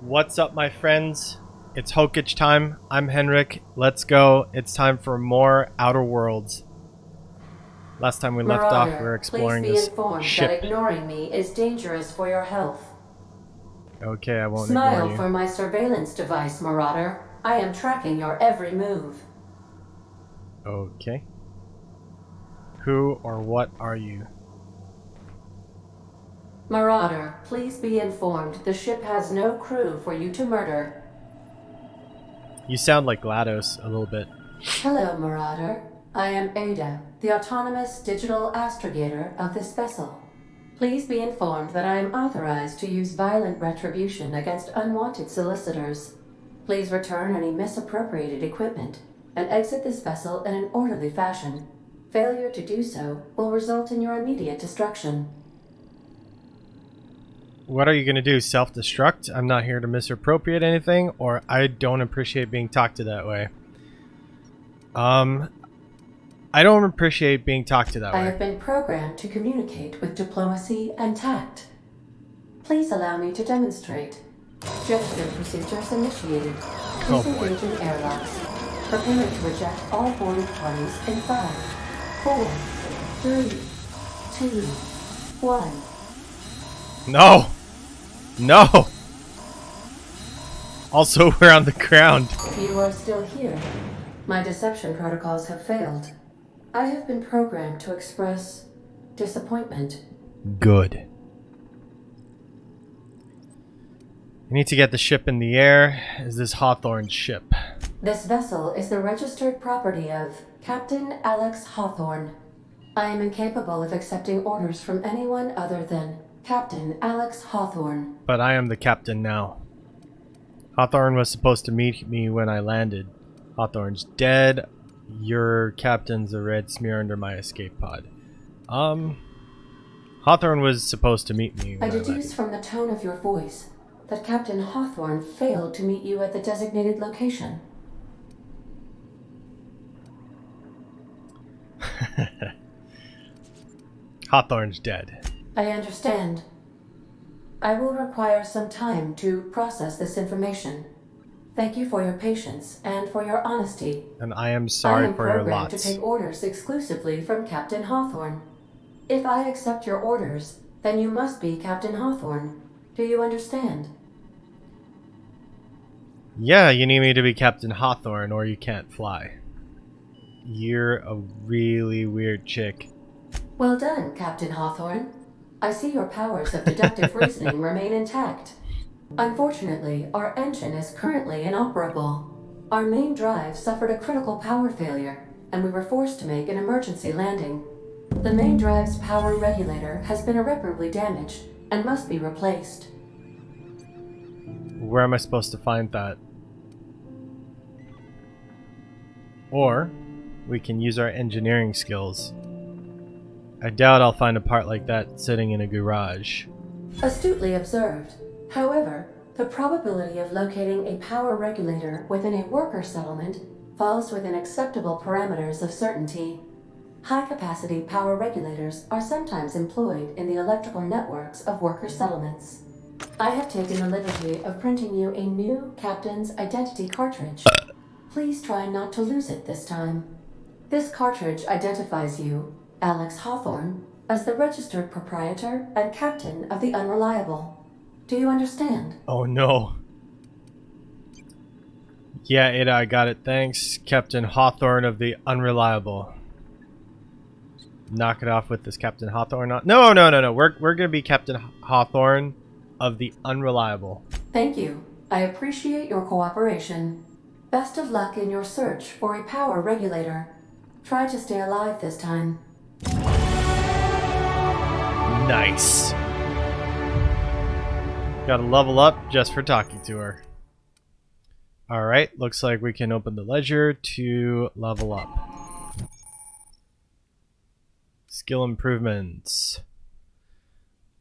What's up, my friends? It's Hokage time. I'm Henrik. Let's go. It's time for more Outer Worlds. Last time we left off, we were Marauder, please exploring be this informed that ship. ignoring me is dangerous for your health. Okay, I won't ignore Smile you. for my surveillance device, Marauder. I am tracking your every move. Okay. Who or what are you? Marauder, please be informed the ship has no crew for you to murder. You sound like GLaDOS a little bit. Hello, Marauder. I am Ada, the autonomous digital astrogator of this vessel. Please be informed that I am authorized to use violent retribution against unwanted solicitors. Please return any misappropriated equipment and exit this vessel in an orderly fashion. Failure to do so will result in your immediate destruction. What are you going to do? Self-destruct? I'm not here to misappropriate anything, or I don't appreciate being talked to that way. I don't appreciate being talked to that I way. have been programmed to communicate with diplomacy and tact. Please allow me to demonstrate. Gesture procedures initiated. Please engage in airlocks. Prepare to reject all boarding parties in 5, 4, 3, 2, 1. No! No! Also, we're on the ground. You are still here. My deception protocols have failed. I have been programmed to express disappointment. Good. I need to get the ship in the air. Is this Hawthorne's ship? This vessel is the registered property of Captain Alex Hawthorne. I am incapable of accepting orders from anyone other than Captain Alex Hawthorne. But I am the captain now. Hawthorne was supposed to meet me when I landed. Hawthorne's dead. Your captain's a red smear under my escape pod. Hawthorne was supposed to meet me when I I landed. deduce from the tone of your voice that Captain Hawthorne failed to meet you at the designated location. Hawthorne's dead. I understand. I will require some time to process this information. Thank you for your patience and for your honesty. And I am I sorry am for your programmed to lots. take orders exclusively from Captain Hawthorne. If I accept your orders, then you must be Captain Hawthorne. Do you understand? Yeah, you need me to be Captain Hawthorne or you can't fly. You're a really weird chick. Well done, Captain Hawthorne. I see your powers of deductive reasoning remain intact. Unfortunately, our engine is currently inoperable. Our main drive suffered a critical power failure, and we were forced to make an emergency landing. The main drive's power regulator has been irreparably damaged and must be replaced. Where am I supposed to find that? Or we can use our engineering skills. I doubt I'll find a part like that sitting in a garage. Astutely observed. However, the probability of locating a power regulator within a worker settlement falls within acceptable parameters of certainty. High-capacity power regulators are sometimes employed in the electrical networks of worker settlements. I have taken the liberty of printing you a new captain's identity cartridge. Please try not to lose it this time. This cartridge identifies you, Alex Hawthorne, as the registered proprietor and captain of the Unreliable. Do you understand? Oh no. Yeah, Ada, I got it. Thanks, Captain Hawthorne of the Unreliable. Knock it off with this Captain Hawthorne. No. We're gonna be Captain Hawthorne of the Unreliable. Thank you. I appreciate your cooperation. Best of luck in your search for a power regulator. Try to stay alive this time. Nice. Gotta level up just for talking to her. Alright, looks like we can open the ledger to level up. Skill improvements.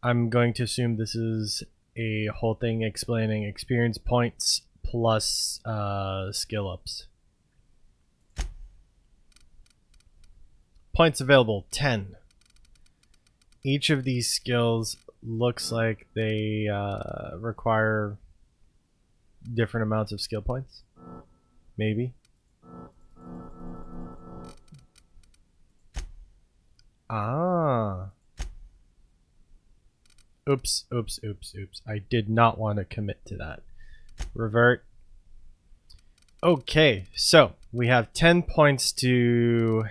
I'm going to assume this is a whole thing explaining experience points plus skill ups. Points available, 10. Each of these skills looks like they require different amounts of skill points? Maybe. Ah. Oops, oops, oops, oops. I did not want to commit to that. Revert. Okay, so we have 10 points to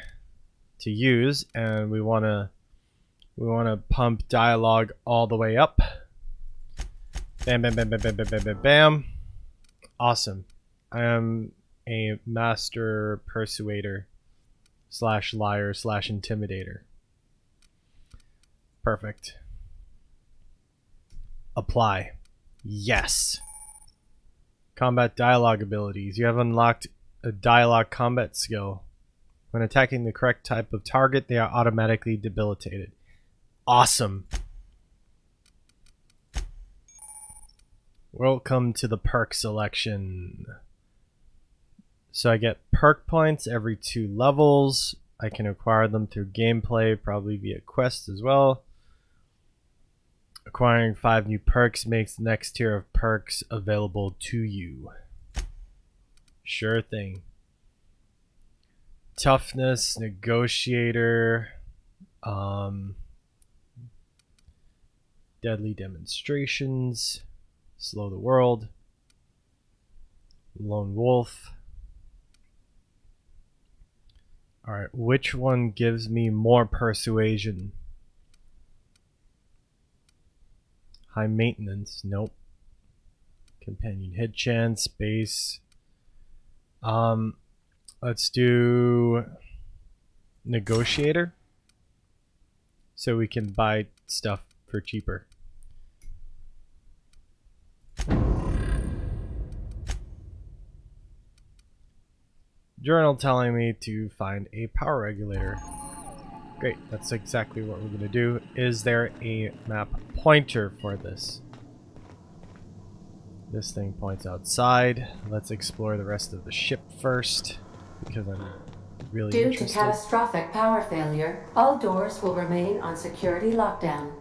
use, and we want to pump dialogue all the way up. Bam, bam, bam, bam, bam, bam, bam, bam, bam. Awesome. I am a master persuader / liar / intimidator. Perfect. Apply. Yes. Combat dialogue abilities. You have unlocked a dialogue combat skill. When attacking the correct type of target, they are automatically debilitated. Awesome. Welcome to the perk selection. So I get perk points every 2 levels. I can acquire them through gameplay, probably via quests as well. Acquiring 5 new perks makes the next tier of perks available to you. Sure thing. Toughness, negotiator, deadly demonstrations, slow the world, lone wolf. Alright, which one gives me more persuasion? High maintenance, nope. Companion hit chance, base. Let's do negotiator, so we can buy stuff for cheaper. Journal telling me to find a power regulator. Great, that's exactly what we're going to do. Is there a map pointer for this? This thing points outside. Let's explore the rest of the ship first, because I'm really interested. Due to catastrophic power failure, all doors will remain on security lockdown.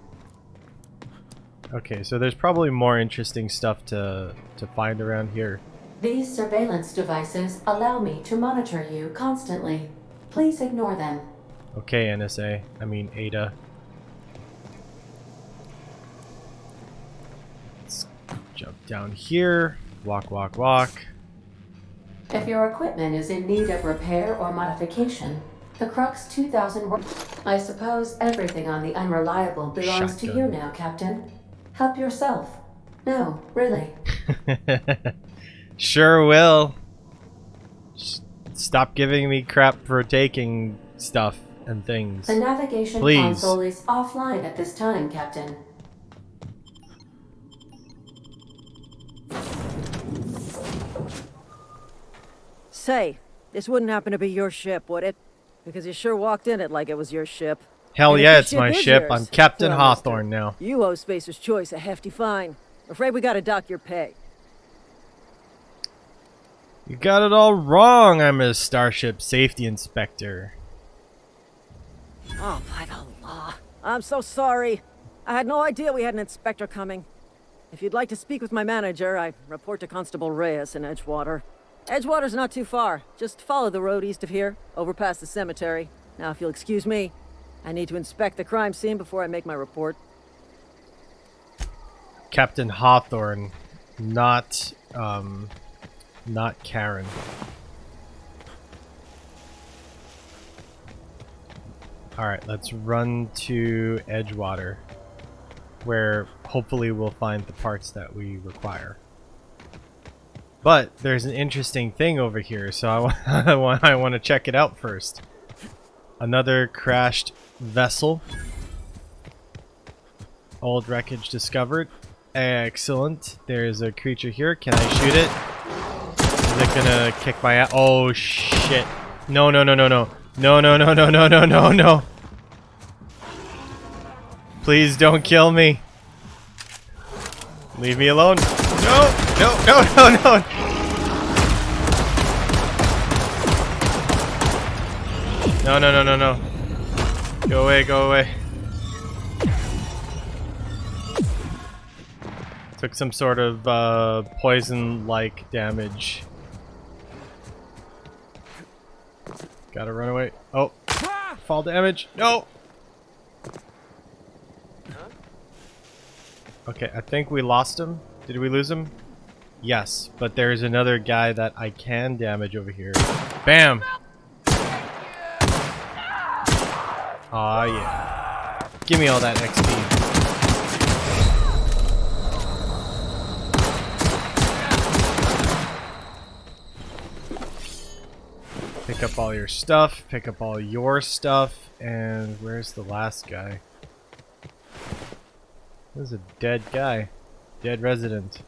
Okay, so there's probably more interesting stuff to find around here. These surveillance devices allow me to monitor you constantly. Please ignore them. Okay, NSA. I mean, Ada. Let's jump down here. Walk, walk, walk. If your equipment is in need of repair or modification, the Crux 2000 I suppose everything on the Unreliable belongs to you now, Captain. Help yourself. No, really. Sure will. Stop giving me crap for taking stuff and things. The navigation console is offline at this time, Captain. Say, this wouldn't happen to be your ship, would it? Because you sure walked in it like it was your ship. Hell And yeah, if it's your my is ship. yours, I'm Captain well, Hawthorne mister, now. You owe Spacer's Choice a hefty fine. Afraid we gotta dock your pay. You got it all wrong. I'm a Starship Safety Inspector. Oh, by the law. I'm so sorry. I had no idea we had an inspector coming. If you'd like to speak with my manager, I report to Constable Reyes in Edgewater. Edgewater's not too far. Just follow the road east of here, over past the cemetery. Now, if you'll excuse me, I need to inspect the crime scene before I make my report. Captain Hawthorne, not Karen. Alright, let's run to Edgewater, where hopefully we'll find the parts that we require. But there's an interesting thing over here, so I want to check it out first. Another crashed vessel. Old wreckage discovered. Excellent. There's a creature here. Can I shoot it? Is it gonna kick my ass? Oh shit. No, no, no, no, no. No, no, no, no, no, no, no, no. Please don't kill me. Leave me alone. No, no, no, no, no. No, no, no, no, no. Go away, go away. Took some sort of poison-like damage. Gotta run away. Oh, fall damage. No. Okay, I think we lost him. Did we lose him? Yes, but there's another guy that I can damage over here. Bam! Aw, yeah. Give me all that XP. Pick up all your stuff, pick up all your stuff, and where's the last guy? This is a dead guy. Dead resident.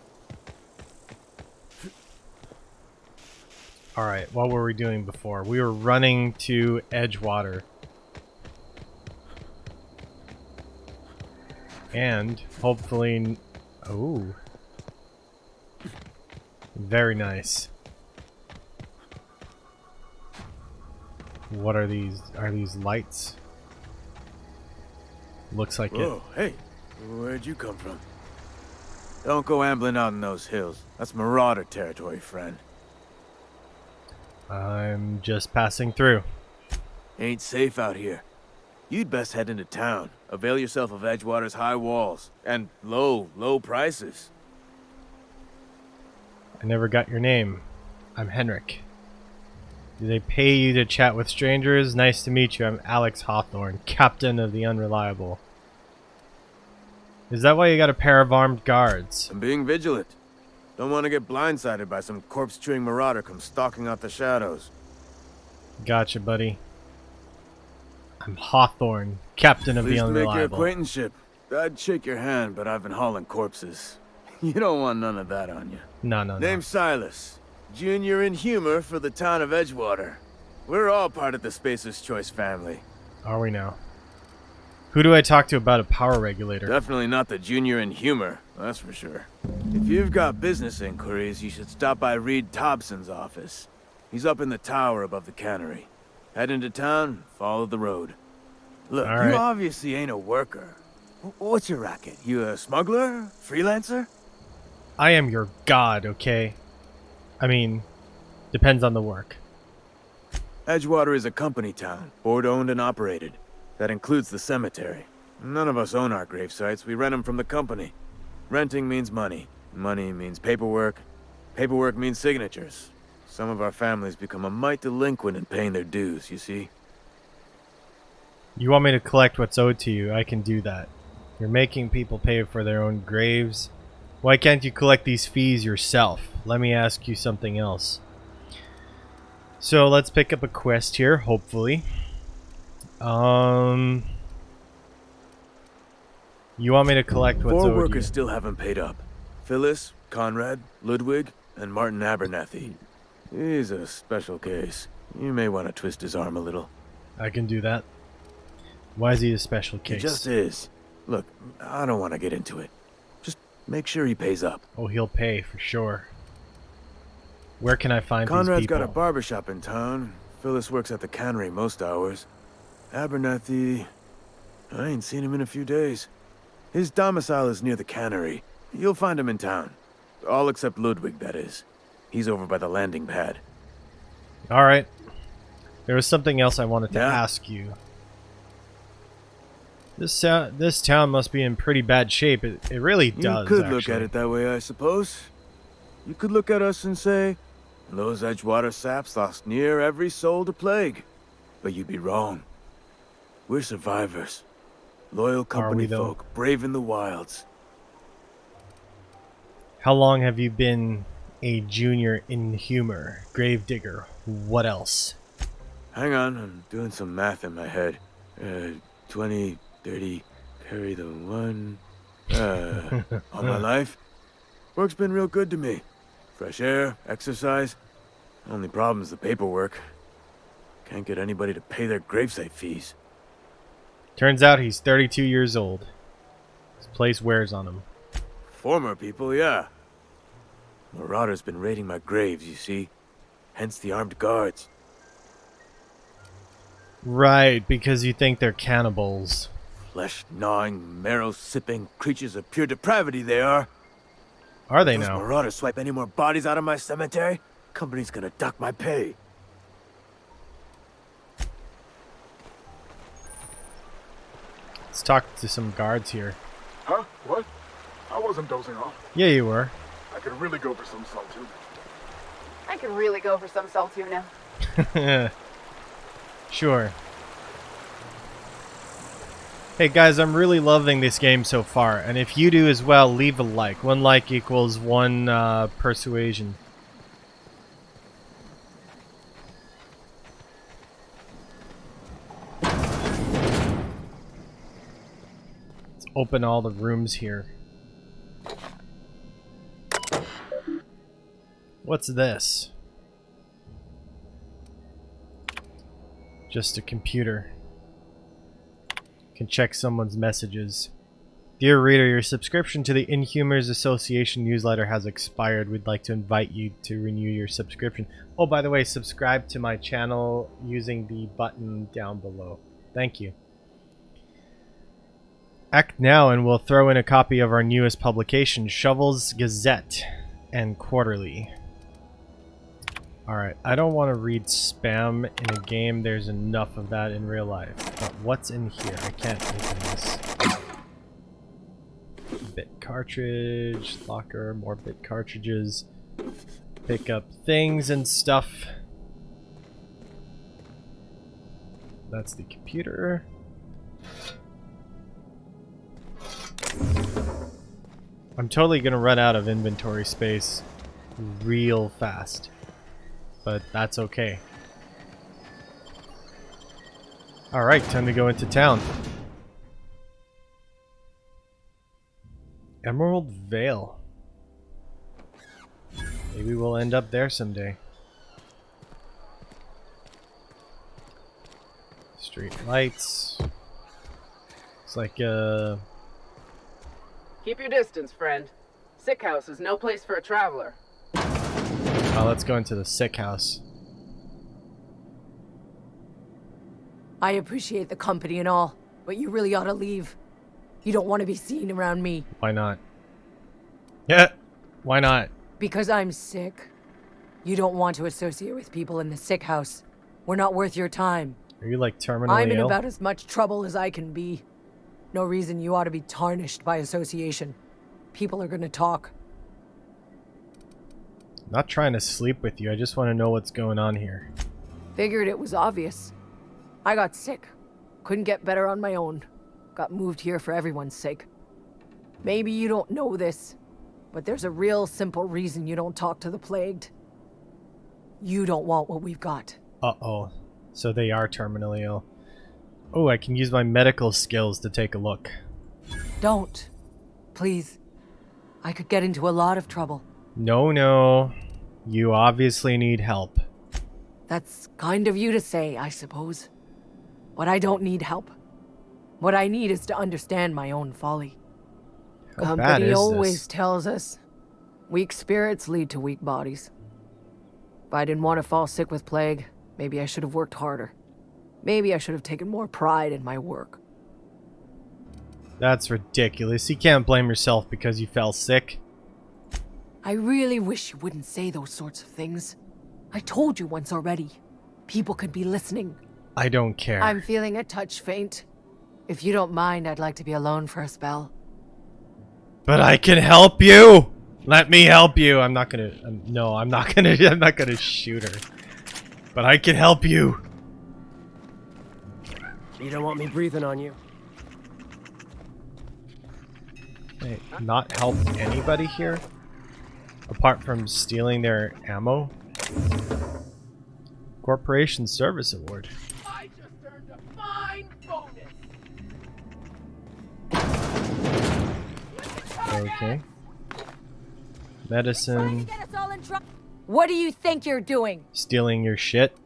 Alright, what were we doing before? We were running to Edgewater. And hopefully... Oh. Very nice. What are these? Are these lights? Looks like Whoa, it. hey, where'd you come from? Don't go ambling out in those hills. That's marauder territory, friend. I'm just passing through. Ain't safe out here. You'd best head into town. Avail yourself of Edgewater's high walls and low prices. I never got your name. I'm Henrik. Do they pay you to chat with strangers? Nice to meet you. I'm Alex Hawthorne, captain of the Unreliable. Is that why you got a pair of armed guards? I'm being vigilant. Don't want to get blindsided by some corpse-chewing marauder come stalking out the shadows. Gotcha, buddy. I'm Hawthorne, captain of the Pleased to make your Unreliable. acquaintanceship. I'd shake your hand, but I've been hauling corpses. You don't want none of that on you. No. Name's Silas. Junior in humor for the town of Edgewater. We're all part of the Spacer's Choice family. Are we now? Who do I talk to about a power regulator? Definitely not the junior in humor, that's for sure. If you've got business inquiries, you should stop by Reed Thompson's office. He's up in the tower above the cannery. Head into town, follow the road. Look, All you right. obviously ain't a worker. What's your racket? You a smuggler? Freelancer? I am your god, okay? I mean, depends on the work. Edgewater is a company town, board-owned and operated. That includes the cemetery. None of us own our grave sites, we rent them from the company. Renting means money. Money means paperwork. Paperwork means signatures. Some of our families become a mite delinquent in paying their dues, you see? You want me to collect what's owed to you, I can do that. You're making people pay for their own graves. Why can't you collect these fees yourself? Let me ask you something else. So let's pick up a quest here, hopefully. You want me to collect what's Four owed workers you? still haven't paid up. Phyllis, Conrad, Ludwig, and Martin Abernathy. He's a special case. You may want to twist his arm a little. I can do that. Why is he a special He case? just is. Look, I don't want to get into it. Just make sure he pays up. Oh, he'll pay for sure. Where can I find Conrad's these people? got a barbershop in town. Phyllis works at the cannery most hours. Abernathy... I ain't seen him in a few days. His domicile is near the cannery. You'll find him in town. All except Ludwig, that is. He's over by the landing pad. Alright. There was something else I wanted to Yeah? ask you. This town must be in pretty bad shape. It really does, You could actually. look at it that way, I suppose. You could look at us and say, those Edgewater saps lost near every soul to plague. But you'd be wrong. We're survivors. Loyal company though? folk, brave in the wilds. How long have you been a junior in humor? Gravedigger. What else? Hang on, I'm doing some math in my head. 20, 30, carry the one. All my life. Work's been real good to me. Fresh air, exercise. Only problem's the paperwork. Can't get anybody to pay their gravesite fees. Turns out he's 32 years old. This place wears on him. Former people, yeah. Marauder's been raiding my graves, you see. Hence the armed guards. Right, because you think they're cannibals. Flesh-gnawing, marrow-sipping creatures of pure depravity they are. Are they Those now? marauders swipe any more bodies out of my cemetery, company's gonna dock my pay. Let's talk to some guards here. Huh? What? I wasn't dozing off. Yeah, you were. I could really go for some salt too. I could really go for some salt tuna. Sure. Hey guys, I'm really loving this game so far, and if you do as well, leave a like. 1 like equals 1 persuasion. Let's open all the rooms here. What's this? Just a computer. Can check someone's messages. Dear reader, your subscription to the Inhumers Association newsletter has expired. We'd like to invite you to renew your subscription. Oh, by the way, subscribe to my channel using the button down below. Thank you. Act now and we'll throw in a copy of our newest publication, Shovel's Gazette and Quarterly. Alright, I don't want to read spam in a game. There's enough of that in real life. But what's in here? I can't open this. Bit cartridge, locker, more bit cartridges. Pick up things and stuff. That's the computer. I'm totally gonna run out of inventory space real fast. But that's okay. Alright, time to go into town. Emerald Vale. Maybe we'll end up there someday. Street lights. It's like Keep your distance, friend. Sick house is no place for a traveler. oh, let's go into the sick house. I appreciate the company and all, but you really ought to leave. You don't want to be seen around me. Why not? Yeah, why not? Because I'm sick. You don't want to associate with people in the sick house. We're not worth your time. Are you like terminally I'm in ill? about as much trouble as I can be. No reason you ought to be tarnished by association. People are gonna talk. Not trying to sleep with you, I just want to know what's going on here. Figured it was obvious. I got sick. Couldn't get better on my own. Got moved here for everyone's sake. Maybe you don't know this, but there's a real simple reason you don't talk to the plagued. You don't want what we've got. Uh-oh. So they are terminally ill. Oh, I can use my medical skills to take a look. Don't. Please. I could get into a lot of trouble. No, no. You obviously need help. That's kind of you to say, I suppose. But I don't need help. What I need is to understand my own folly. How bad Company is always this? tells us weak spirits lead to weak bodies. If I didn't want to fall sick with plague, maybe I should have worked harder. Maybe I should have taken more pride in my work. That's ridiculous. You can't blame yourself because you fell sick. I really wish you wouldn't say those sorts of things. I told you once already. People could be listening. I don't care. I'm feeling a touch faint. If you don't mind, I'd like to be alone for a spell. But I can help you! Let me help you! I'm not gonna... no, I'm not gonna shoot her. But I can help you! You don't want me breathing on you. Hey, not help anybody here? Apart from stealing their ammo? Corporation Service Award. I just earned a fine bonus. Okay. Medicine. What do you think you're doing? Stealing your shit.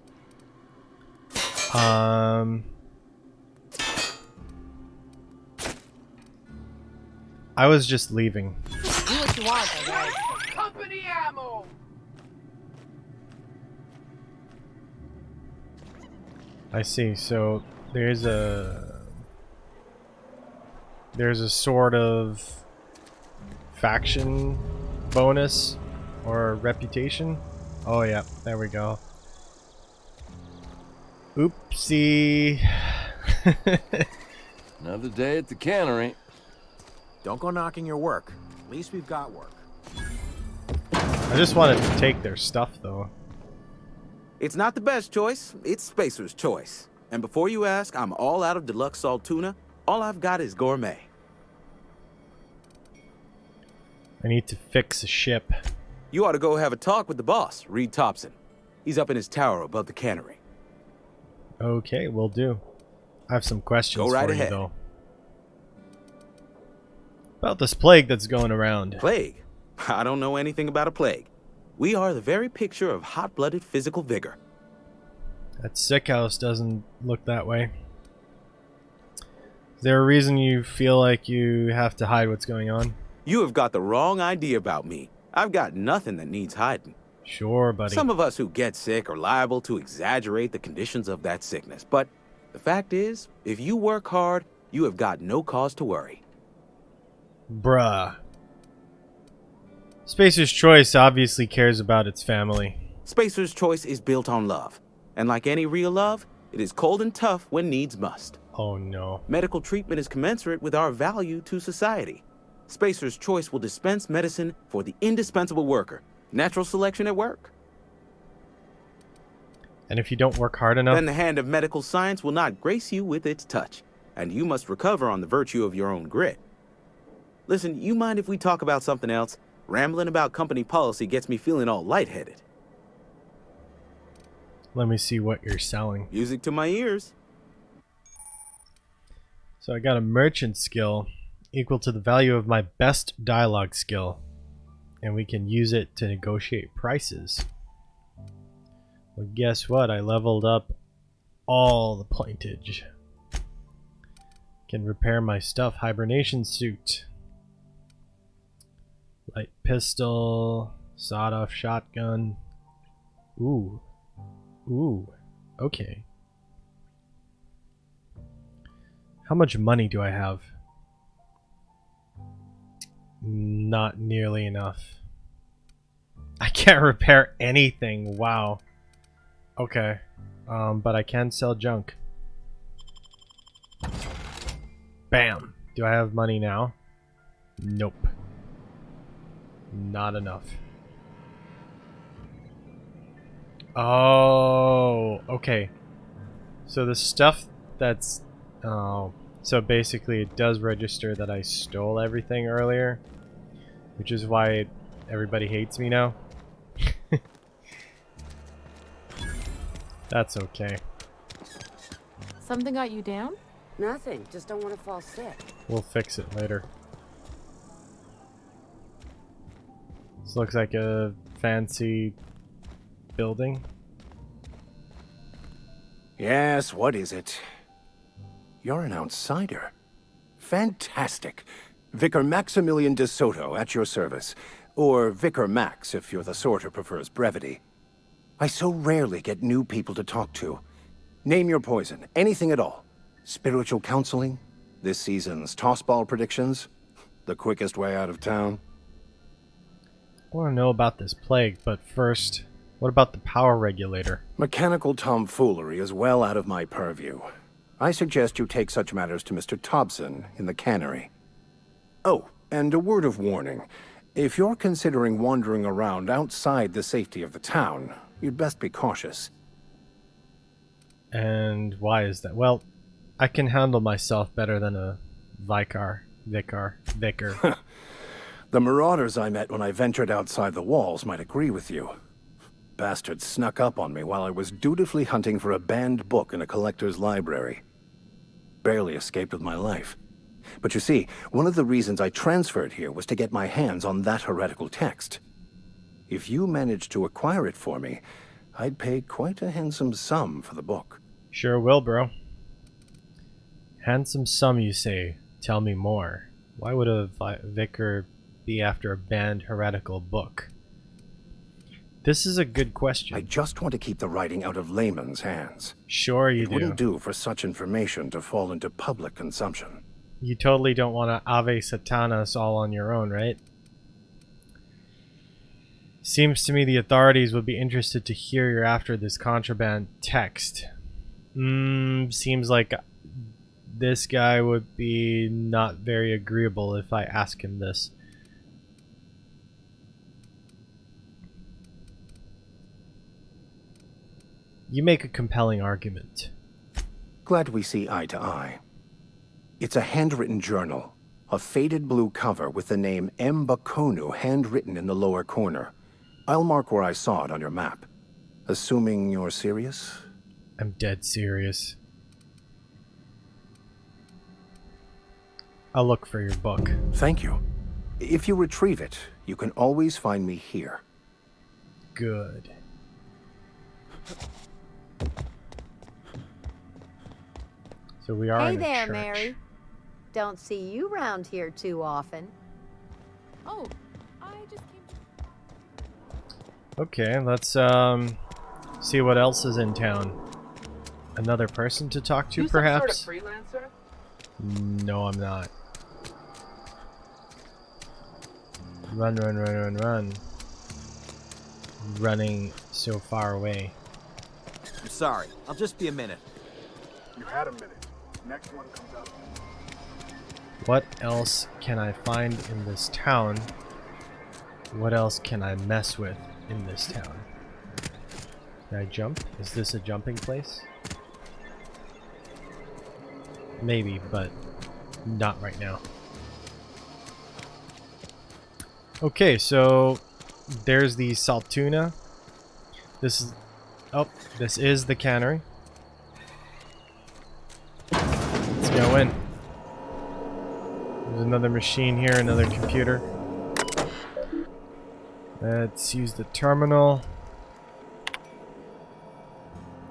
I was just leaving. Do what you want, I guess. Company ammo. I see. So there's a sort of faction bonus or reputation? Oh yeah, there we go. Oopsie. Another day at the cannery. Don't go knocking your work. At least we've got work. I just wanted to take their stuff though. It's not the best choice. It's Spacer's choice. And before you ask, I'm all out of deluxe salt tuna. All I've got is gourmet. I need to fix a ship. You ought to go have a talk with the boss, Reed Thompson. He's up in his tower above the cannery. Okay, will do. I have some questions Go right for ahead. you though. About this plague that's going around. Plague? I don't know anything about a plague. We are the very picture of hot-blooded physical vigor. That sick house doesn't look that way. Is there a reason you feel like you have to hide what's going on? You have got the wrong idea about me. I've got nothing that needs hiding. Sure, buddy. Some of us who get sick are liable to exaggerate the conditions of that sickness. But the fact is, if you work hard, you have got no cause to worry. Bruh. Spacer's Choice obviously cares about its family. Spacer's Choice is built on love. And like any real love, it is cold and tough when needs must. Oh no. Medical treatment is commensurate with our value to society. Spacer's Choice will dispense medicine for the indispensable worker. Natural selection at work. And if you don't work hard enough? Then the hand of medical science will not grace you with its touch, and you must recover on the virtue of your own grit. Listen, you mind if we talk about something else? Rambling about company policy gets me feeling all lightheaded. Let me see what you're selling. Music to my ears. So I got a merchant skill equal to the value of my best dialogue skill. And we can use it to negotiate prices. Well, guess what? I leveled up all the pointage. Can repair my stuff. Hibernation suit. Light pistol. Sawed-off shotgun. Ooh. Ooh. Okay. How much money do I have? Not nearly enough. I can't repair anything. Wow. Okay. But I can sell junk. Bam. Do I have money now? Nope. Not enough. Oh, okay. So the stuff that's... Oh. So basically it does register that I stole everything earlier. Which is why everybody hates me now. That's okay. Something got you down? Nothing. Just don't want to fall sick. We'll fix it later. This looks like a fancy building. Yes, what is it? You're an outsider. Fantastic. Vicar Maximilian de Soto at your service. Or Vicar Max if you're the sort who prefers brevity. I so rarely get new people to talk to. Name your poison, anything at all. Spiritual counseling? This season's tossball predictions? The quickest way out of town? I want to know about this plague, but first, what about the power regulator? Mechanical tomfoolery is well out of my purview. I suggest you take such matters to Mr. Thompson in the cannery. Oh, and a word of warning. If you're considering wandering around outside the safety of the town, you'd best be cautious. And why is that? Well, I can handle myself better than a vicar. The marauders I met when I ventured outside the walls might agree with you. Bastards snuck up on me while I was dutifully hunting for a banned book in a collector's library. Barely escaped with my life. But you see, one of the reasons I transferred here was to get my hands on that heretical text. If you managed to acquire it for me, I'd pay quite a handsome sum for the book. Sure will, bro. Handsome sum, you say? Tell me more. Why would a vicar be after a banned heretical book? This is a good question. I just want to keep the writing out of layman's hands. Sure you do. It wouldn't do for such information to fall into public consumption. You totally don't want to Ave Satanas all on your own, right? Seems to me the authorities would be interested to hear you're after this contraband text. Seems like this guy would be not very agreeable if I ask him this. You make a compelling argument. Glad we see eye to eye. It's a handwritten journal, a faded blue cover with the name M. Bakonu handwritten in the lower corner. I'll mark where I saw it on your map. Assuming you're serious? I'm dead serious. I'll look for your book. Thank you. If you retrieve it, you can always find me here. Good. So we are Hey in a there, church. Mary. Don't see you round here too often. Oh, I just came to... Okay, let's see what else is in town. Another person to talk to, perhaps? Some sort of freelancer? No, I'm not. Run, run, run, run, run. Running so far away. I'm sorry. I'll just be a minute. You had a minute. Next one comes up. What else can I find in this town? What else can I mess with in this town? Can I jump? Is this a jumping place? Maybe, but not right now. Okay, so there's the salt tuna. This is the cannery. Let's go in. There's another machine here, another computer. Let's use the terminal.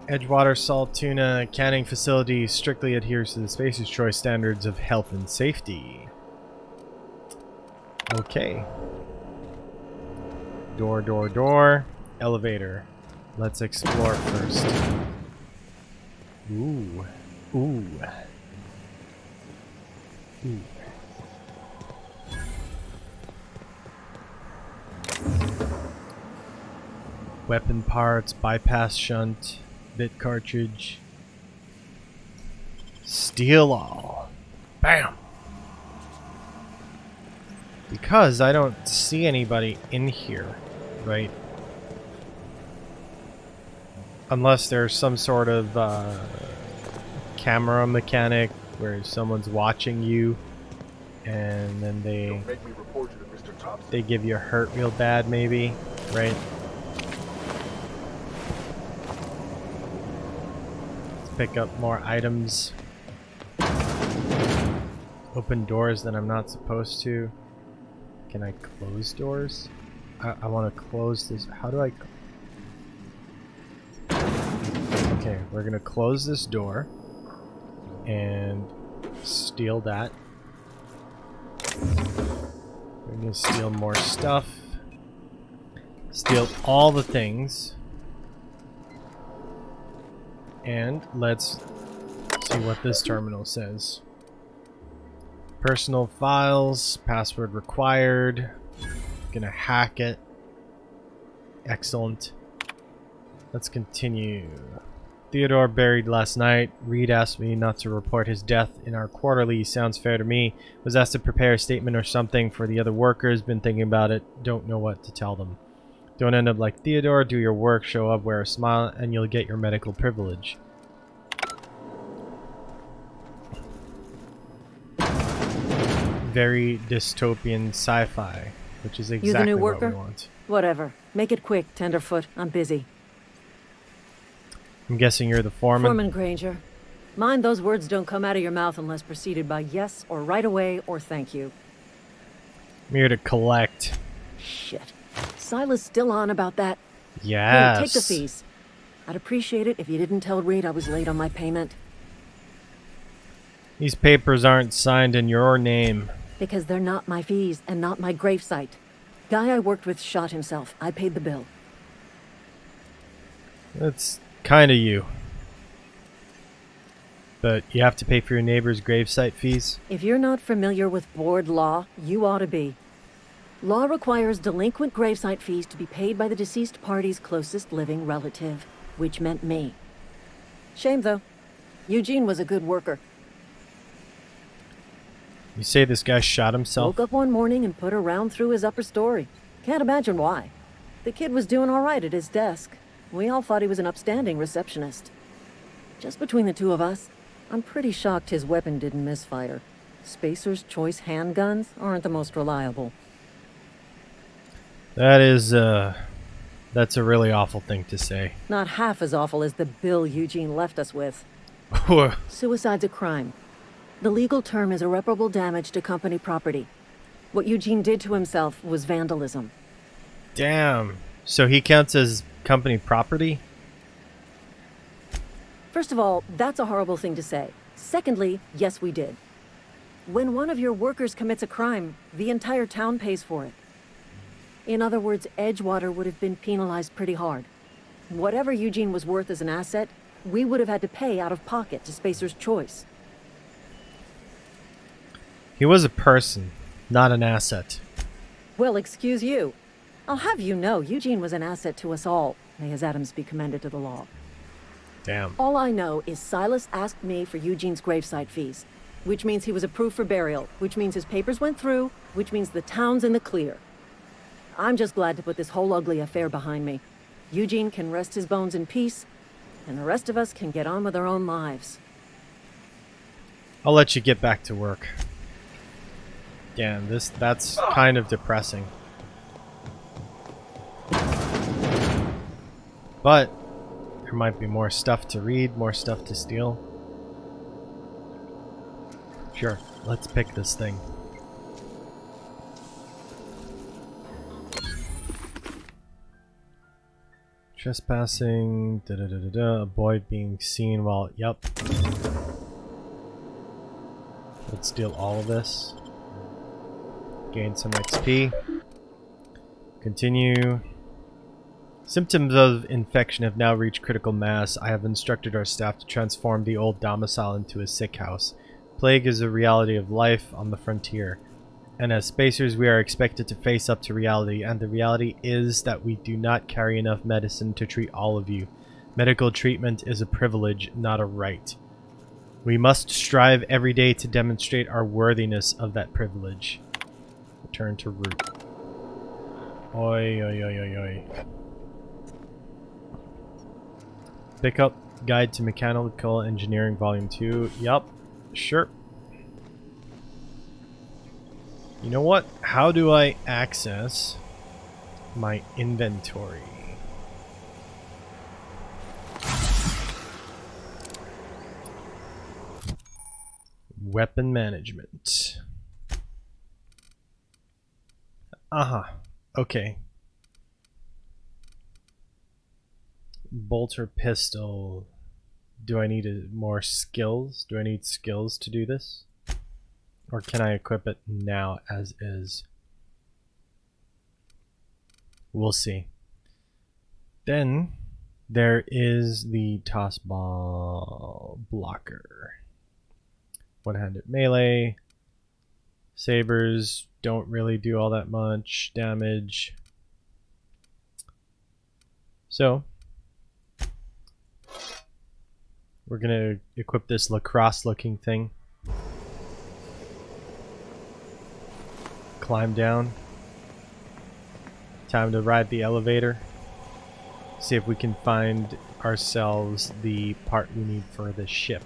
Edgewater Salt Tuna Canning Facility strictly adheres to the Spacer's Choice standards of health and safety. Okay. Door, door, door. Elevator. Let's explore first. Ooh. Ooh. Ooh. Weapon parts, bypass shunt, bit cartridge. Steal all. Bam! Because I don't see anybody in here, right? Unless there's some sort of camera mechanic where someone's watching you and then they give you a hurt real bad, maybe, right? Let's pick up more items. Open doors that I'm not supposed to. Can I close doors? I want to close this. How do I... Okay, we're gonna close this door and steal that. We're gonna steal more stuff. Steal all the things. And let's see what this terminal says. Personal files, password required. Gonna hack it. Excellent. Let's continue. Theodore buried last night. Reed asked me not to report his death in our quarterly. Sounds fair to me. Was asked to prepare a statement or something for the other workers. Been thinking about it. Don't know what to tell them. Don't end up like Theodore. Do your work, show up, wear a smile, and you'll get your medical privilege. Very dystopian sci-fi, which is exactly You the new what worker? we want. Whatever. Make it quick, Tenderfoot. I'm busy. I'm guessing you're the foreman. Foreman Granger. Mind those words don't come out of your mouth unless preceded by yes or right away or thank you. I'm here to collect. Shit. Silas still on about that? Yes. Here, take the fees. I'd appreciate it if you didn't tell Reed I was late on my payment. These papers aren't signed in your name. Because they're not my fees and not my gravesite. Guy I worked with shot himself. I paid the bill. That's kind of you. But you have to pay for your neighbor's gravesite fees? If you're not familiar with board law, you ought to be. Law requires delinquent gravesite fees to be paid by the deceased party's closest living relative, which meant me. Shame, though. Eugene was a good worker. You say this guy shot himself? Woke up one morning and put a round through his upper story. Can't imagine why. The kid was doing all right at his desk. We all thought he was an upstanding receptionist. Just between the two of us, I'm pretty shocked his weapon didn't misfire. Spacer's Choice handguns aren't the most reliable. That is, that's a really awful thing to say. Not half as awful as the bill Eugene left us with. Suicide's a crime. The legal term is irreparable damage to company property. What Eugene did to himself was vandalism. Damn. So he counts as company property? First of all, that's a horrible thing to say. Secondly, yes, we did. When one of your workers commits a crime, the entire town pays for it. In other words, Edgewater would have been penalized pretty hard. Whatever Eugene was worth as an asset, we would have had to pay out of pocket to Spacer's Choice. He was a person, not an asset. Well, excuse you. I'll have you know, Eugene was an asset to us all. May his atoms be commended to the law. Damn. All I know is Silas asked me for Eugene's gravesite fees, which means he was approved for burial, which means his papers went through, which means the town's in the clear. I'm just glad to put this whole ugly affair behind me. Eugene can rest his bones in peace, and the rest of us can get on with our own lives. I'll let you get back to work. Damn, that's kind of depressing. But there might be more stuff to read, more stuff to steal. Sure, let's pick this thing. Trespassing, avoid being seen while, yep. Let's steal all of this. Gain some XP. Continue. Symptoms of infection have now reached critical mass. I have instructed our staff to transform the old domicile into a sick house. Plague is a reality of life on the frontier. And as spacers, we are expected to face up to reality, and the reality is that we do not carry enough medicine to treat all of you. Medical treatment is a privilege, not a right. We must strive every day to demonstrate our worthiness of that privilege. Return to route. Oi, oi, oi, oi, oi. Pick up Guide to Mechanical Engineering Volume 2. Yup, sure. You know what? How do I access my inventory? Weapon management. Okay. Bolter pistol. Do I need more skills? Do I need skills to do this? Or can I equip it now as is? We'll see. Then there is the toss ball blocker. One-handed melee. Sabers don't really do all that much damage. So we're gonna equip this lacrosse looking thing. Climb down. Time to ride the elevator. See if we can find ourselves the part we need for this ship.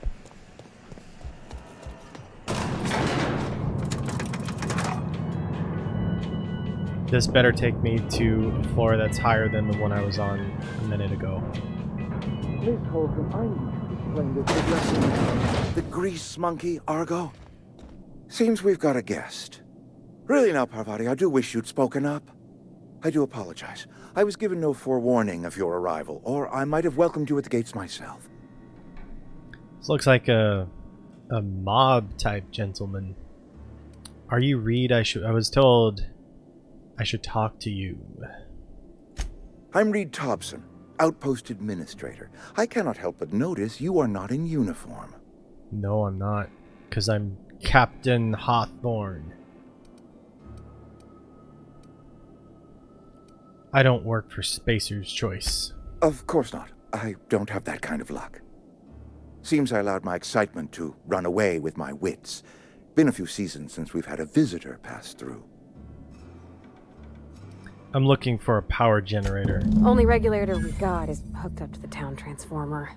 This better take me to a floor that's higher than the one I was on a minute ago. Miss Holcomb, I need to explain this addressing. The grease monkey, Argo? Seems we've got a guest. Really now, Parvati, I do wish you'd spoken up. I do apologize. I was given no forewarning of your arrival, or I might have welcomed you at the gates myself. This looks like a mob type gentleman. Are you Reed? I was told I should talk to you. I'm Reed Thompson, Outpost Administrator. I cannot help but notice you are not in uniform. No, I'm not. Because I'm Captain Hawthorne. I don't work for Spacer's Choice. Of course not. I don't have that kind of luck. Seems I allowed my excitement to run away with my wits. Been a few seasons since we've had a visitor pass through. I'm looking for a power generator. Only regulator we got is hooked up to the town transformer.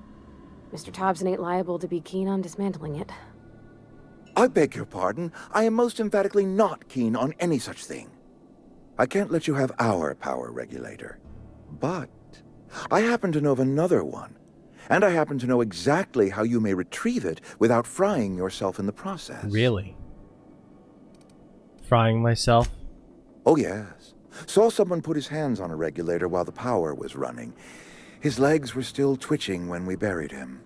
Mr. Thompson ain't liable to be keen on dismantling it. I beg your pardon. I am most emphatically not keen on any such thing. I can't let you have our power regulator. But I happen to know of another one. And I happen to know exactly how you may retrieve it without frying yourself in the process. Really? Frying myself? Oh, yes. Saw someone put his hands on a regulator while the power was running. His legs were still twitching when we buried him.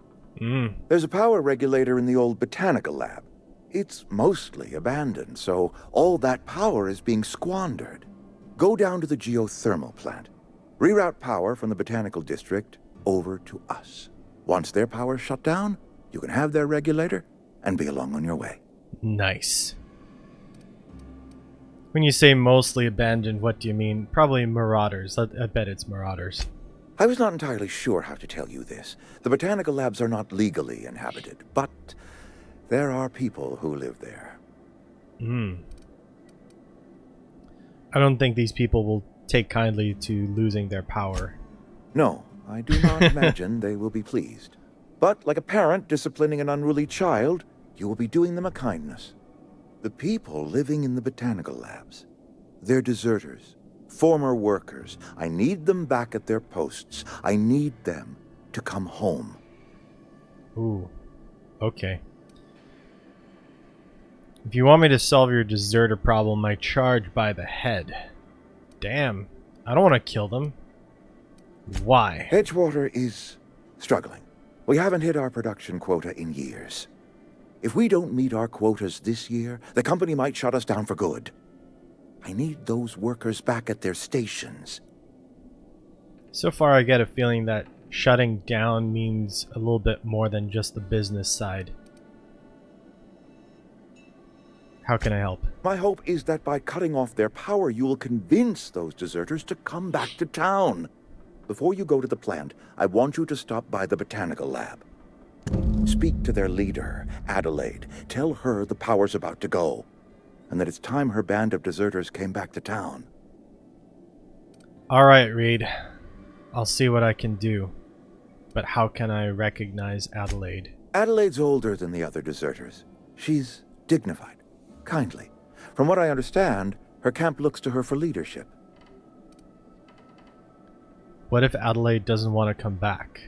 There's a power regulator in the old botanical lab. It's mostly abandoned, so all that power is being squandered. Go down to the geothermal plant. Reroute power from the botanical district over to us. Once their power's shut down, you can have their regulator and be along on your way. Nice. When you say mostly abandoned, what do you mean? Probably marauders. I bet it's marauders. I was not entirely sure how to tell you this. The botanical labs are not legally inhabited, but there are people who live there. I don't think these people will take kindly to losing their power. No, I do not imagine they will be pleased. But like a parent disciplining an unruly child, you will be doing them a kindness. The people living in the botanical labs, they're deserters, former workers. I need them back at their posts. I need them to come home. Ooh, okay. If you want me to solve your deserter problem, I charge by the head. Damn, I don't want to kill them. Why? Edgewater is struggling. We haven't hit our production quota in years. If we don't meet our quotas this year, the company might shut us down for good. I need those workers back at their stations. So far, I get a feeling that shutting down means a little bit more than just the business side. How can I help? My hope is that by cutting off their power, you will convince those deserters to come back to town. Before you go to the plant, I want you to stop by the botanical lab. Speak to their leader, Adelaide. Tell her the power's about to go, and that it's time her band of deserters came back to town. Alright, Reed. I'll see what I can do. But how can I recognize Adelaide? Adelaide's older than the other deserters. She's dignified, kindly. From what I understand, her camp looks to her for leadership. What if Adelaide doesn't want to come back?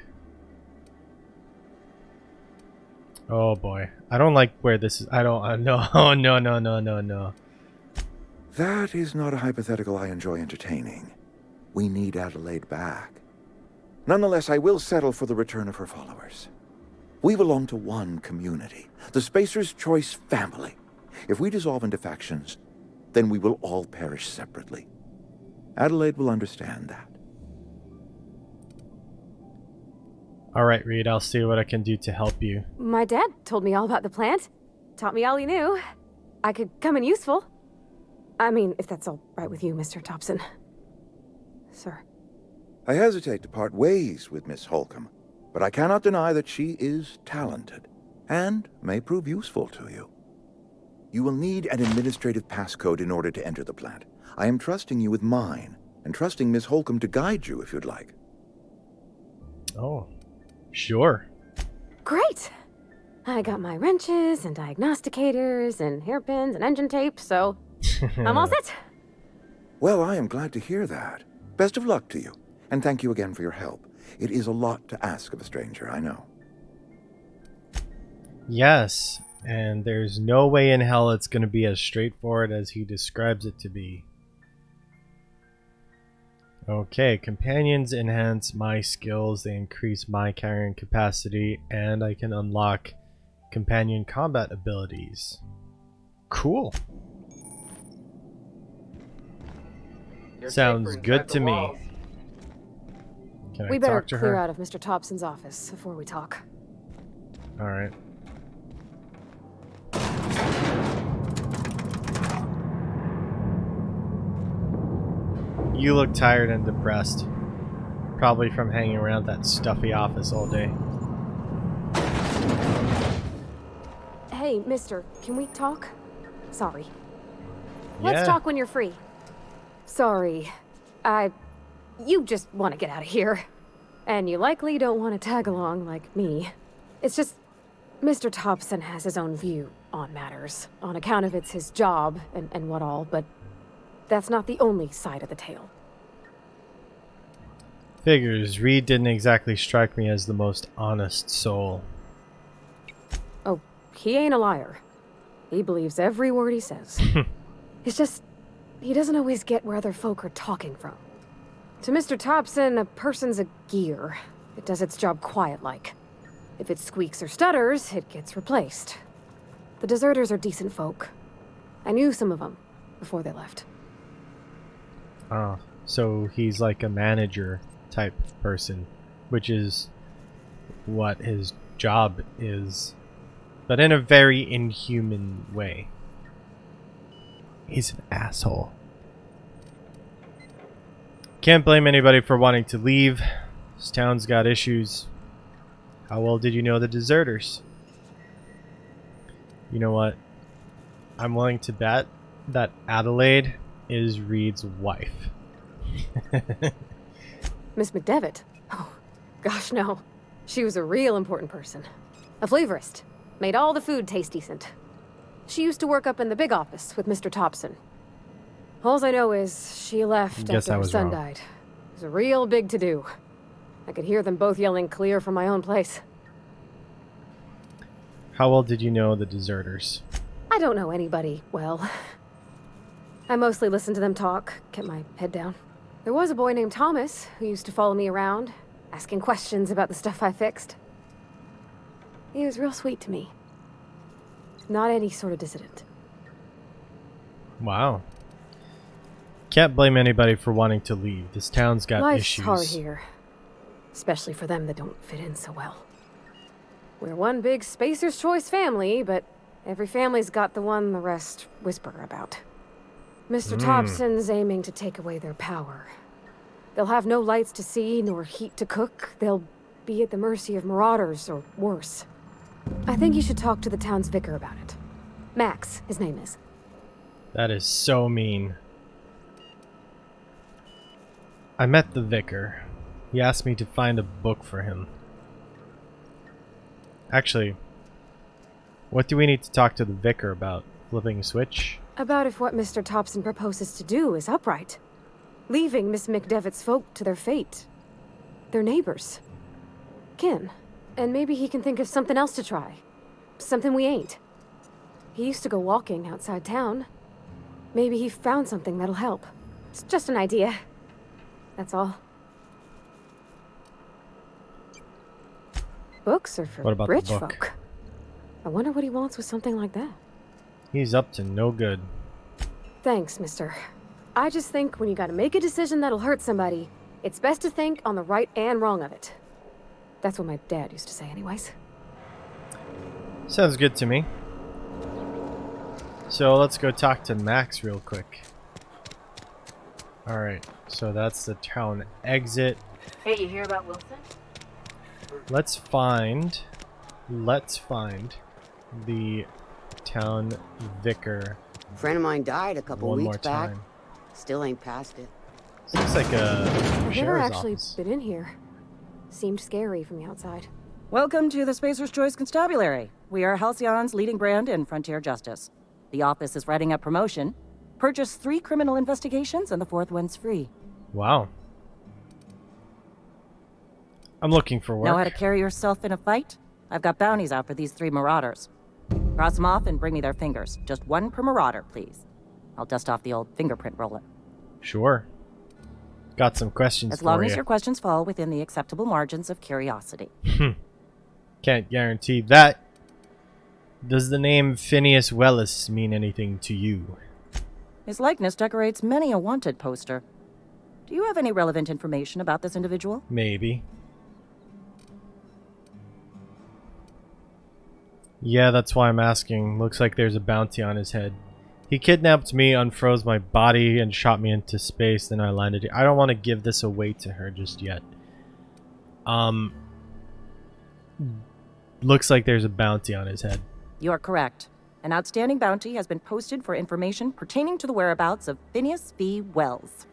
Oh boy. I don't like where this is. I don't... no. No. That is not a hypothetical I enjoy entertaining. We need Adelaide back. Nonetheless, I will settle for the return of her followers. We belong to one community, the Spacer's Choice family. If we dissolve into factions, then we will all perish separately. Adelaide will understand that. Alright, Reed, I'll see what I can do to help you. My dad told me all about the plant. Taught me all he knew. I could come in useful. I mean, if that's all right with you, Mr. Thompson. Sir. I hesitate to part ways with Miss Holcomb, but I cannot deny that she is talented and may prove useful to you. You will need an administrative passcode in order to enter the plant. I am trusting you with mine, and trusting Miss Holcomb to guide you if you'd like. Oh, sure. Great! I got my wrenches and diagnosticators and hairpins and engine tape, so I'm all set. Well, I am glad to hear that. Best of luck to you, and thank you again for your help. It is a lot to ask of a stranger, I know. Yes, and there's no way in hell it's going to be as straightforward as he describes it to be. Okay, companions enhance my skills, they increase my carrying capacity, and I can unlock companion combat abilities. Cool. Sounds good to me. Can I We better talk to clear her? out of Mr. Thompson's office before we talk. Alright. You look tired and depressed. Probably from hanging around that stuffy office all day. Hey, mister, can we talk? Sorry. Yeah. Let's talk when you're free. Sorry. You just want to get out of here. And you likely don't want to tag along like me. It's just, Mr. Thompson has his own view on matters, on account of it's his job and what all, but that's not the only side of the tale. Figures. Reed didn't exactly strike me as the most honest soul. Oh, he ain't a liar. He believes every word he says. It's just, he doesn't always get where other folk are talking from. To Mr. Thompson, a person's a gear. It does its job quiet-like. If it squeaks or stutters, it gets replaced. The deserters are decent folk. I knew some of them before they left. Oh, so he's like a manager type person, which is what his job is, but in a very inhuman way. He's an asshole. Can't blame anybody for wanting to leave. This town's got issues. How well did you know the deserters? You know what? I'm willing to bet that Adelaide is Reed's wife. Miss McDevitt? Oh, gosh, no. She was a real important person. A flavorist. Made all the food taste decent. She used to work up in the big office with Mr. Thompson. Alls I know is she left after her son died. It was a real big to-do. I could hear them both yelling clear from my own place. How well did you know the deserters? I don't know anybody well. I mostly listened to them talk, kept my head down. There was a boy named Thomas who used to follow me around, asking questions about the stuff I fixed. He was real sweet to me. Not any sort of dissident. Wow. Can't blame anybody for wanting to leave. This town's got Life's issues. hard here. Especially for them that don't fit in so well. We're one big Spacer's Choice family, but every family's got the one the rest whisper about. Mr. Thompson's aiming to take away their power. They'll have no lights to see, nor heat to cook. They'll be at the mercy of marauders, or worse. I think you should talk to the town's vicar about it. Max, his name is. That is so mean. I met the vicar. He asked me to find a book for him. Actually, what do we need to talk to the vicar about? Flipping a switch? About if what Mr. Thompson proposes to do is upright. Leaving Miss McDevitt's folk to their fate. They're neighbors. Kin. And maybe he can think of something else to try. Something we ain't. He used to go walking outside town. Maybe he found something that'll help. It's just an idea. That's all. Books are for What about the rich book? folk. I wonder what he wants with something like that. He's up to no good. Thanks, mister. I just think when you gotta make a decision that'll hurt somebody, it's best to think on the right and wrong of it. That's what my dad used to say anyways. Sounds good to me. So let's go talk to Max real quick. Alright, so that's the town exit. Hey, you hear about Wilson? Let's find the town vicar. Friend of mine died a couple one weeks more back. time. Still ain't past it. Looks like a I've never sheriff's actually office. been in here. Seemed scary from the outside. Welcome to the Spacer's Choice Constabulary. We are Halcyon's leading brand in frontier justice. The office is writing up promotion. Purchase 3 criminal investigations and the 4th one's free. Wow. I'm looking for work. Know how to carry yourself in a fight? I've got bounties out for these 3 marauders. Cross them off and bring me their fingers. Just 1 per marauder, please. I'll dust off the old fingerprint roller. Sure. Got some questions As long for as you. your questions fall within the acceptable margins of curiosity. Can't guarantee that. Does the name Phineas Wellis mean anything to you? His likeness decorates many a wanted poster. Do you have any relevant information about this individual? Maybe. Yeah, that's why I'm asking. Looks like there's a bounty on his head. He kidnapped me, unfroze my body, and shot me into space. Then I landed here. I don't want to give this away to her just yet. Looks like there's a bounty on his head. You are correct. An outstanding bounty has been posted for information pertaining to the whereabouts of Phineas V. Wells.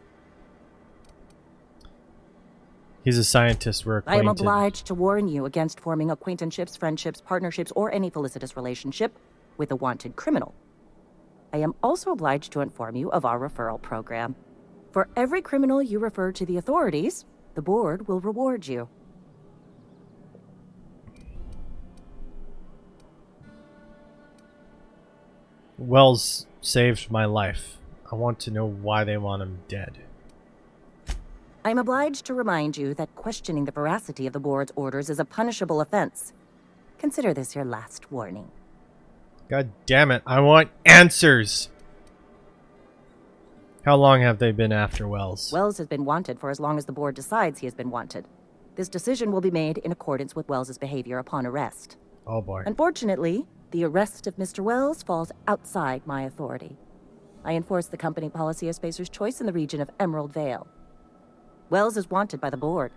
He's a scientist. We're acquainted. I am obliged to warn you against forming acquaintanceships, friendships, partnerships, or any felicitous relationship with a wanted criminal. I am also obliged to inform you of our referral program. For every criminal you refer to the authorities, the board will reward you. Wells saved my life. I want to know why they want him dead. I am obliged to remind you that questioning the veracity of the board's orders is a punishable offense. Consider this your last warning. God damn it, I want answers! How long have they been after Wells? Wells has been wanted for as long as the board decides he has been wanted. This decision will be made in accordance with Wells's behavior upon arrest. Oh boy. Unfortunately, the arrest of Mr. Wells falls outside my authority. I enforce the company policy of Spacer's Choice in the region of Emerald Vale. Wells is wanted by the board.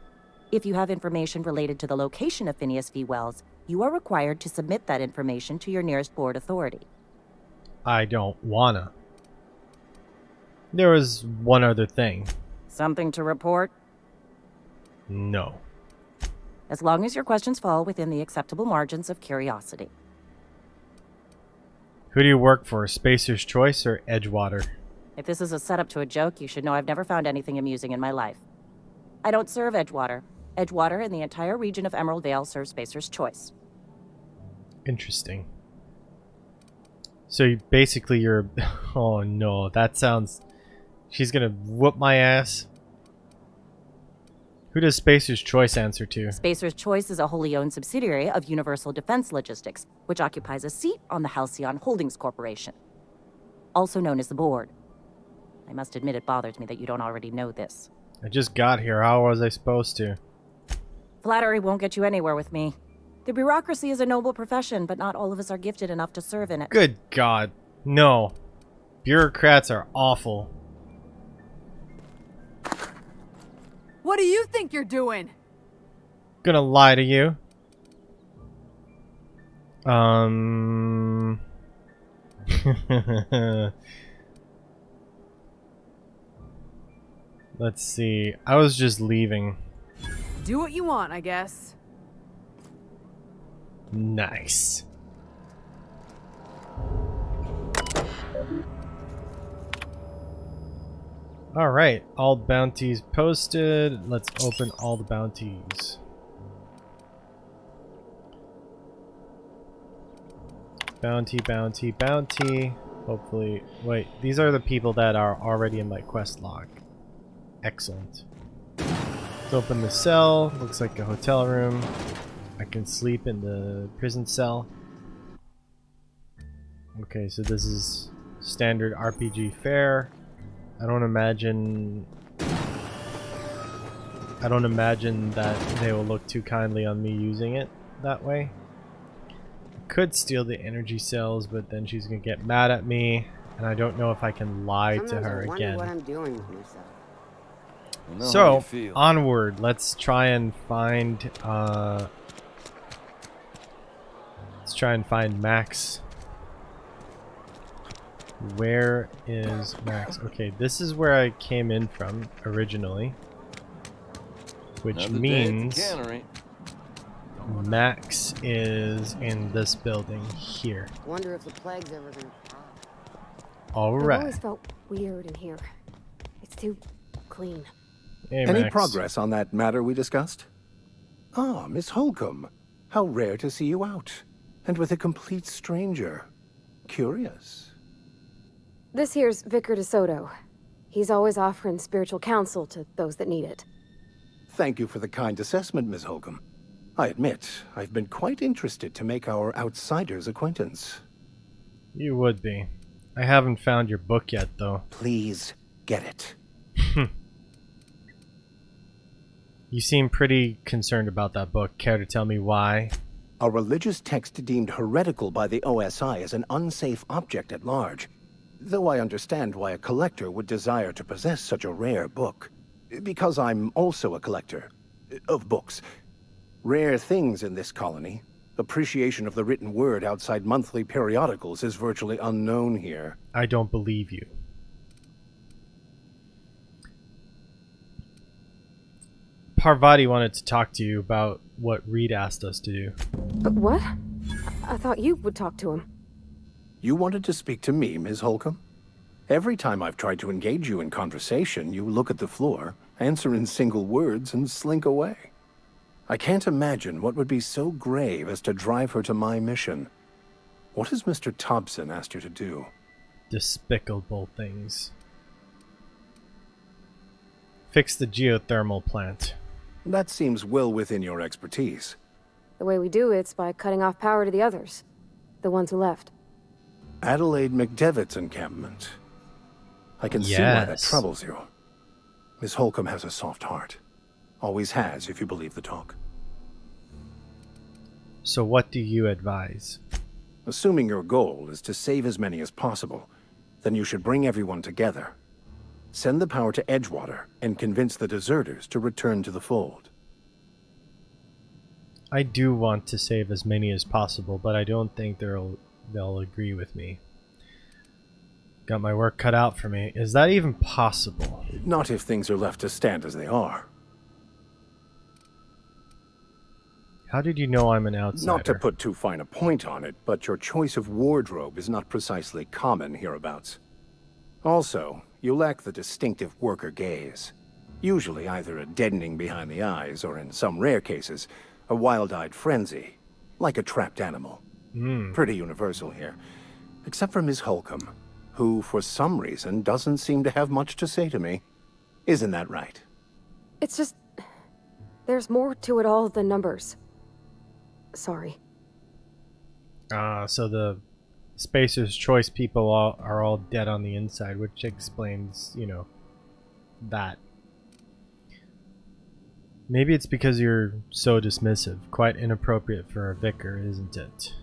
If you have information related to the location of Phineas V. Wells, you are required to submit that information to your nearest board authority. I don't wanna. There was one other thing. Something to report? No. As long as your questions fall within the acceptable margins of curiosity. Who do you work for, Spacer's Choice or Edgewater? If this is a setup to a joke, you should know I've never found anything amusing in my life. I don't serve Edgewater. Edgewater and the entire region of Emerald Vale serves Spacer's Choice. Interesting. So you're... Oh no, that sounds... She's gonna whoop my ass. Who does Spacer's Choice answer to? Spacer's Choice is a wholly owned subsidiary of Universal Defense Logistics, which occupies a seat on the Halcyon Holdings Corporation, also known as the board. I must admit it bothers me that you don't already know this. I just got here. How was I supposed to? Flattery won't get you anywhere with me. The bureaucracy is a noble profession, but not all of us are gifted enough to serve in it. Good God. No. Bureaucrats are awful. What do you think you're doing? Gonna lie to you. Let's see. I was just leaving. Do what you want, I guess. Nice. Alright, all bounties posted. Let's open all the bounties. Bounty, bounty, bounty. Hopefully, wait, these are the people that are already in my quest log. Excellent. Let's open the cell. Looks like a hotel room. I can sleep in the prison cell. Okay, so this is standard RPG fare. I don't imagine that they will look too kindly on me using it that way. I could steal the energy cells, but then she's gonna get mad at me, and I don't know if I can lie to her again. What I'm doing with myself. So onward, let's try and find Max. Where is Max? Okay, this is where I came in from originally, which means Max is in this building here. Wonder if the plague's ever gonna pop. All I've right. always felt weird in here. It's too clean. Hey, Any Max. progress on that matter we discussed? Ah, Miss Holcomb. How rare to see you out. And with a complete stranger. Curious. This here's Vicar DeSoto. He's always offering spiritual counsel to those that need it. Thank you for the kind assessment, Miss Holcomb. I admit, I've been quite interested to make our outsider's acquaintance. You would be. I haven't found your book yet, though. Please, get it. You seem pretty concerned about that book. Care to tell me why? A religious text deemed heretical by the OSI is an unsafe object at large. Though I understand why a collector would desire to possess such a rare book. Because I'm also a collector of books. Rare things in this colony. Appreciation of the written word outside monthly periodicals is virtually unknown here. I don't believe you. Parvati wanted to talk to you about what Reed asked us to do. What? I thought you would talk to him. You wanted to speak to me, Ms. Holcomb? Every time I've tried to engage you in conversation, you look at the floor, answer in single words, and slink away. I can't imagine what would be so grave as to drive her to my mission. What has Mr. Thompson asked you to do? Despicable things. Fix the geothermal plant. That seems well within your expertise. The way we do it's by cutting off power to the others. The ones who left. Adelaide McDevitt's encampment. I can see why that troubles you. Miss Holcomb has a soft heart. Always has, if you believe the talk. So what do you advise? Assuming your goal is to save as many as possible, then you should bring everyone together. Send the power to Edgewater and convince the deserters to return to the fold. I do want to save as many as possible, but I don't think they'll agree with me. Got my work cut out for me. Is that even possible? Not if things are left to stand as they are. How did you know I'm an outsider? Not to put too fine a point on it, but your choice of wardrobe is not precisely common hereabouts. Also, you lack the distinctive worker gaze. Usually either a deadening behind the eyes, or in some rare cases, a wild-eyed frenzy, like a trapped animal. Pretty universal here. Except for Miss Holcomb, who, for some reason, doesn't seem to have much to say to me. Isn't that right? It's just... there's more to it all than numbers. Sorry. So the Spacer's Choice people are all dead on the inside, which explains, you know, that. Maybe it's because you're so dismissive. Quite inappropriate for a vicar, isn't it?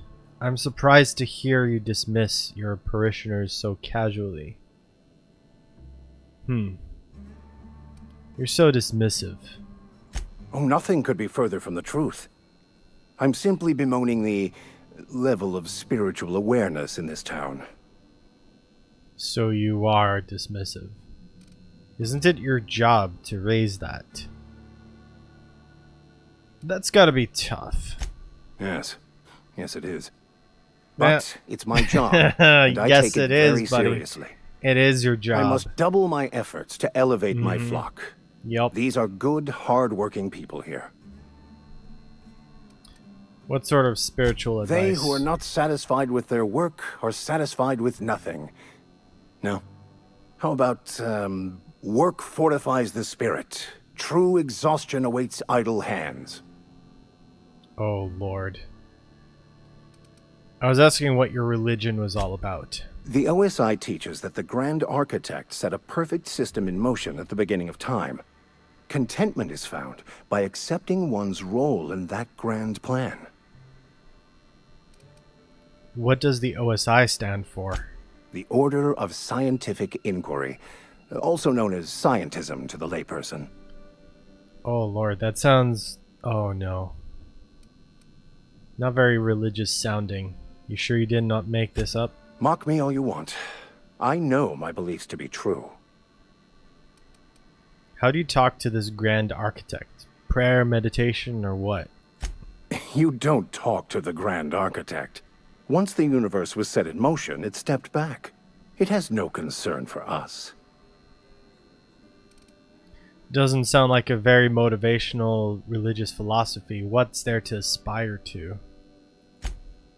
I'm surprised to hear you dismiss your parishioners so casually. You're so dismissive. Oh, nothing could be further from the truth. I'm simply bemoaning the level of spiritual awareness in this town. So you are dismissive. Isn't it your job to raise that? That's gotta be tough. Yes. Yes, it is. But it's my job, and I yes, take it is, very buddy. seriously. It is your job. I must double my efforts to elevate my flock. Yep. These are good, hard-working people here. What sort of spiritual advice? They who are not satisfied with their work are satisfied with nothing. No. How about, work fortifies the spirit. True exhaustion awaits idle hands. Oh, Lord. I was asking what your religion was all about. The OSI teaches that the Grand Architect set a perfect system in motion at the beginning of time. Contentment is found by accepting one's role in that grand plan. What does the OSI stand for? The Order of Scientific Inquiry, also known as scientism to the layperson. Oh, Lord, that sounds... oh, no. Not very religious sounding. You sure you did not make this up? Mock me all you want. I know my beliefs to be true. How do you talk to this Grand Architect? Prayer, meditation, or what? You don't talk to the Grand Architect. Once the universe was set in motion, it stepped back. It has no concern for us. Doesn't sound like a very motivational religious philosophy. What's there to aspire to?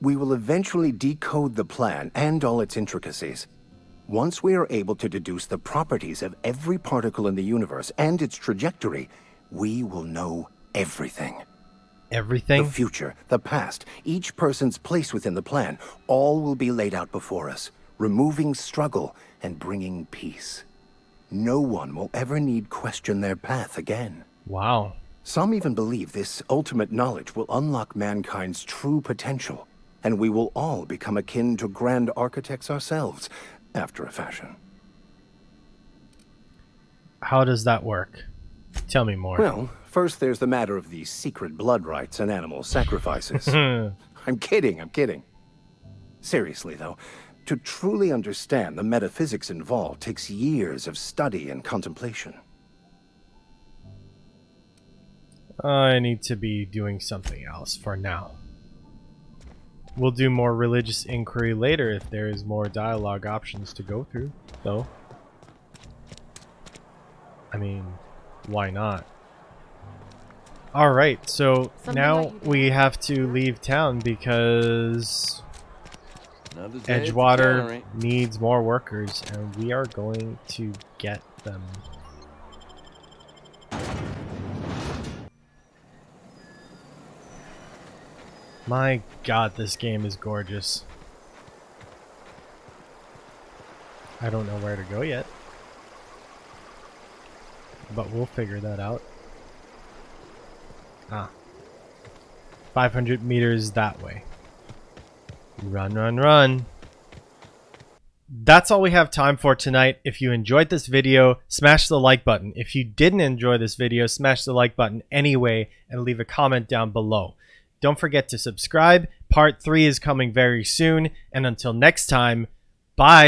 We will eventually decode the plan and all its intricacies. Once we are able to deduce the properties of every particle in the universe and its trajectory, we will know everything. Everything? The future, the past, each person's place within the plan, all will be laid out before us, removing struggle and bringing peace. No one will ever need question their path again. Wow. Some even believe this ultimate knowledge will unlock mankind's true potential, and we will all become akin to Grand Architects ourselves, after a fashion. How does that work? Tell me more. Well, first there's the matter of the secret blood rites and animal sacrifices. I'm kidding. Seriously, though, to truly understand the metaphysics involved takes years of study and contemplation. I need to be doing something else for now. We'll do more religious inquiry later if there is more dialogue options to go through, though. I mean, why not? Alright, so now we have to leave town because Edgewater needs more workers, and we are going to get them. My god, this game is gorgeous. I don't know where to go yet, but we'll figure that out. 500 meters that way. Run, run, run. That's all we have time for tonight. If you enjoyed this video, smash the like button. If you didn't enjoy this video, smash the like button anyway and leave a comment down below. Don't forget to subscribe. Part 3 is coming very soon. And until next time, bye.